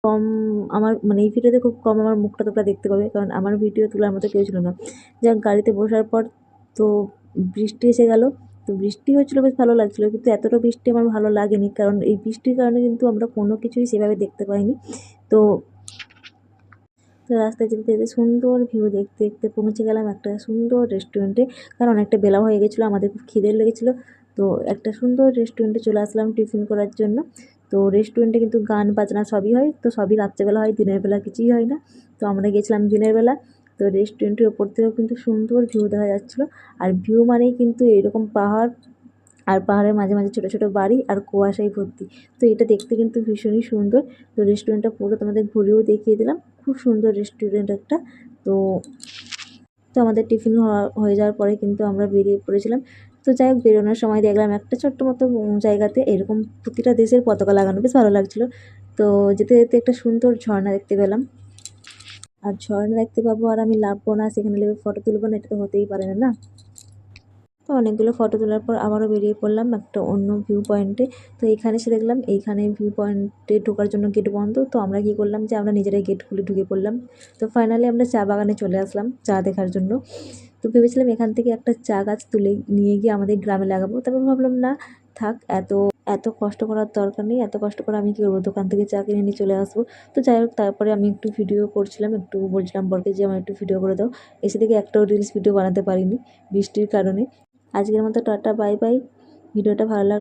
কম আমার মানে এই ভিডিওতে খুব কম আমার মুখটা তোমরা দেখতে পাবে, কারণ আমার ভিডিও তোলার মতো কেউ ছিল না। যাক, গাড়িতে বসার পর তো বৃষ্টি এসে গেল। তো বৃষ্টি হচ্ছিলো, বেশ ভালো লাগছিলো, কিন্তু এতটা বৃষ্টি আমার ভালো লাগেনি, কারণ এই বৃষ্টির কারণে কিন্তু আমরা কোনো কিছুই সেভাবে দেখতে পাইনি। তো তো রাস্তায় যেতে যেতে সুন্দর ভিউ দেখতে দেখতে পৌঁছে গেলাম একটা সুন্দর রেস্টুরেন্টে, কারণ অনেকটা বেলা হয়ে গেছিলো, আমাদের খুব খিদে লেগেছিলো। তো একটা সুন্দর রেস্টুরেন্টে চলে আসলাম টিফিন করার জন্য। তো রেস্টুরেন্টে কিন্তু গান বাজনা সবই হয়, তো সবই রাত্রেবেলা হয়, দিনের বেলা কিছুই হয় না। তো আমরা গেছিলাম দিনের বেলা। তো রেস্টুরেন্টের ওপর থেকেও কিন্তু সুন্দর ভিউ দেখা যাচ্ছিলো। আর ভিউ মানেই কিন্তু এরকম পাহাড়, আর পাহাড়ের মাঝে মাঝে ছোটো ছোটো বাড়ি আর কুয়াশায় ভর্তি। তো এটা দেখতে কিন্তু ভীষণই সুন্দর। তো রেস্টুরেন্টটা পুরো তোমাদের ঘুরেও দেখিয়ে দিলাম, খুব সুন্দর রেস্টুরেন্ট একটা। তো তো আমাদের টিফিন হয়ে যাওয়ার পরে কিন্তু আমরা বেরিয়ে পড়েছিলাম। তো যাই হোক, বেরোনোর সময় দেখলাম একটা ছোট্ট মতো জায়গাতে এরকম প্রতিটা দেশের পতাকা লাগানো, বেশ ভালো লাগছিলো। তো যেতে যেতে একটা সুন্দর ঝর্ণা দেখতে পেলাম। আর ঝর্ণা দেখতে পাবো আর আমি নামবো না, সেখানে নেমে ফটো তুলবো না, এটা তো হতেই পারে না, না। তো অনেকগুলো ফটো তোলার পর আবারও বেরিয়ে পড়লাম একটা অন্য ভিউ পয়েন্টে। তো এখানে এসে দেখলাম এইখানে ভিউ পয়েন্টে ঢোকার জন্য গেট বন্ধ। তো আমরা কী করলাম যে আমরা নিজেরাই গেট খুলে ঢুকে পড়লাম। তো ফাইনালি আমরা চা বাগানে চলে আসলাম চা দেখার জন্য। তো ভেবেছিলাম এখান থেকে একটা চা গাছ তুলে নিয়ে গিয়ে আমাদের গ্রামে লাগাবো, তারপর ভাবলাম না, থাক, এত এত কষ্ট করার দরকার নেই, এত কষ্ট করে আমি কী করবো, দোকান থেকে চা কিনে নিয়ে চলে আসবো। তো যাই হোক, তারপরে আমি একটু ভিডিও করছিলাম, একটু বলছিলাম বরকে যে আমার একটু ভিডিও করে দাও। এসে থেকে একটাও রিলস ভিডিও বানাতে পারিনি বৃষ্টির কারণে। আজকের মতো টাটা, বাই বাই। ভিডিওটা ভালো